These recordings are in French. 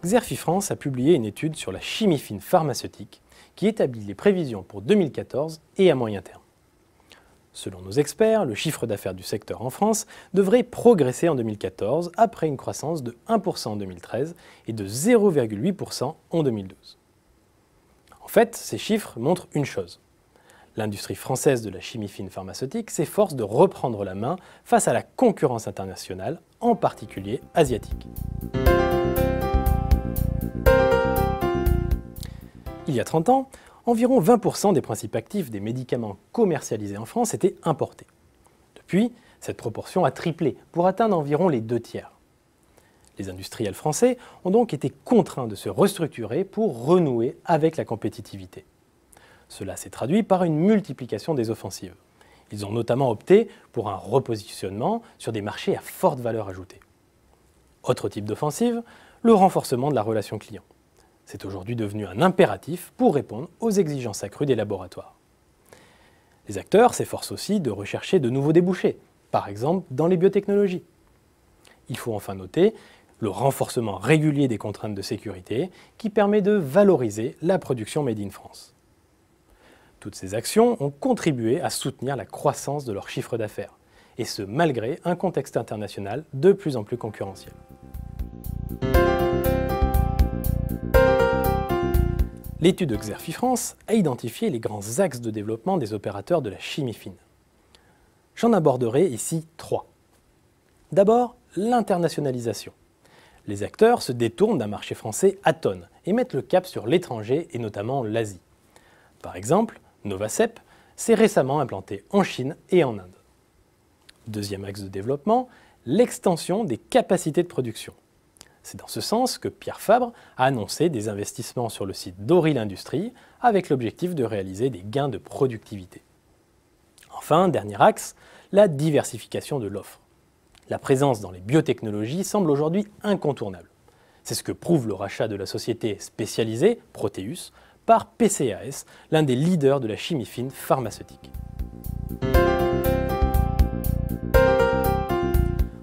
Xerfi France a publié une étude sur la chimie fine pharmaceutique qui établit les prévisions pour 2014 et à moyen terme. Selon nos experts, le chiffre d'affaires du secteur en France devrait progresser en 2014 après une croissance de 1% en 2013 et de 0,8% en 2012. En fait, ces chiffres montrent une chose. L'industrie française de la chimie fine pharmaceutique s'efforce de reprendre la main face à la concurrence internationale, en particulier asiatique. Il y a 30 ans, environ 20% des principes actifs des médicaments commercialisés en France étaient importés. Depuis, cette proportion a triplé pour atteindre environ les 2/3. Les industriels français ont donc été contraints de se restructurer pour renouer avec la compétitivité. Cela s'est traduit par une multiplication des offensives. Ils ont notamment opté pour un repositionnement sur des marchés à forte valeur ajoutée. Autre type d'offensive, le renforcement de la relation client. C'est aujourd'hui devenu un impératif pour répondre aux exigences accrues des laboratoires. Les acteurs s'efforcent aussi de rechercher de nouveaux débouchés, par exemple dans les biotechnologies. Il faut enfin noter le renforcement régulier des contraintes de sécurité qui permet de valoriser la production Made in France. Toutes ces actions ont contribué à soutenir la croissance de leur chiffre d'affaires, et ce malgré un contexte international de plus en plus concurrentiel. L'étude de Xerfi France a identifié les grands axes de développement des opérateurs de la chimie fine. J'en aborderai ici 3. D'abord, l'internationalisation. Les acteurs se détournent d'un marché français atone et mettent le cap sur l'étranger et notamment l'Asie. Par exemple, Novacep s'est récemment implanté en Chine et en Inde. Deuxième axe de développement, l'extension des capacités de production. C'est dans ce sens que Pierre Fabre a annoncé des investissements sur le site d'Auril Industries avec l'objectif de réaliser des gains de productivité. Enfin, dernier axe, la diversification de l'offre. La présence dans les biotechnologies semble aujourd'hui incontournable. C'est ce que prouve le rachat de la société spécialisée, Proteus, par PCAS, l'un des leaders de la chimie fine pharmaceutique.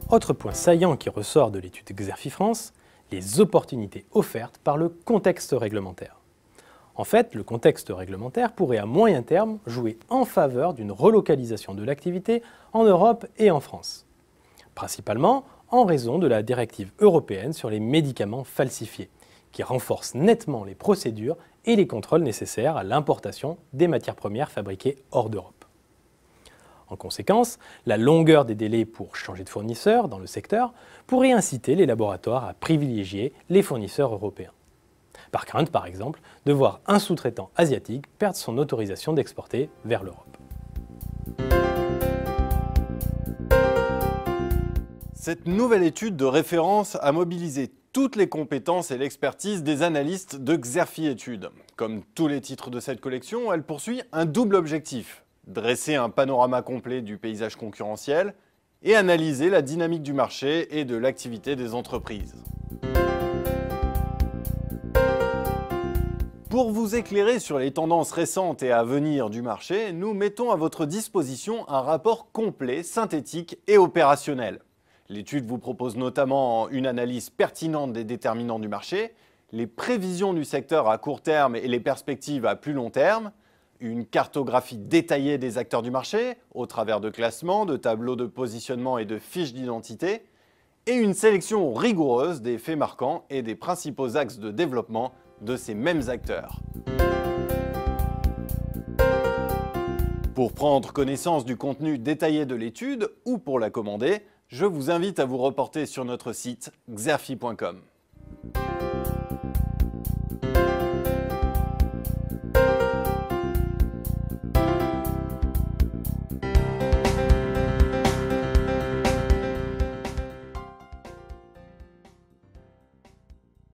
Autre point saillant qui ressort de l'étude Xerfi France, les opportunités offertes par le contexte réglementaire. En fait, le contexte réglementaire pourrait à moyen terme jouer en faveur d'une relocalisation de l'activité en Europe et en France. Principalement en raison de la directive européenne sur les médicaments falsifiés, qui renforce nettement les procédures et les contrôles nécessaires à l'importation des matières premières fabriquées hors d'Europe. En conséquence, la longueur des délais pour changer de fournisseur dans le secteur pourrait inciter les laboratoires à privilégier les fournisseurs européens. Par crainte, par exemple, de voir un sous-traitant asiatique perdre son autorisation d'exporter vers l'Europe. Cette nouvelle étude de référence a mobilisé toutes les compétences et l'expertise des analystes de Xerfi Études. Comme tous les titres de cette collection, elle poursuit un double objectif: dresser un panorama complet du paysage concurrentiel et analyser la dynamique du marché et de l'activité des entreprises. Pour vous éclairer sur les tendances récentes et à venir du marché, nous mettons à votre disposition un rapport complet, synthétique et opérationnel. L'étude vous propose notamment une analyse pertinente des déterminants du marché, les prévisions du secteur à court terme et les perspectives à plus long terme, une cartographie détaillée des acteurs du marché au travers de classements, de tableaux de positionnement et de fiches d'identité, et une sélection rigoureuse des faits marquants et des principaux axes de développement de ces mêmes acteurs. Pour prendre connaissance du contenu détaillé de l'étude ou pour la commander, je vous invite à vous reporter sur notre site xerfi.com.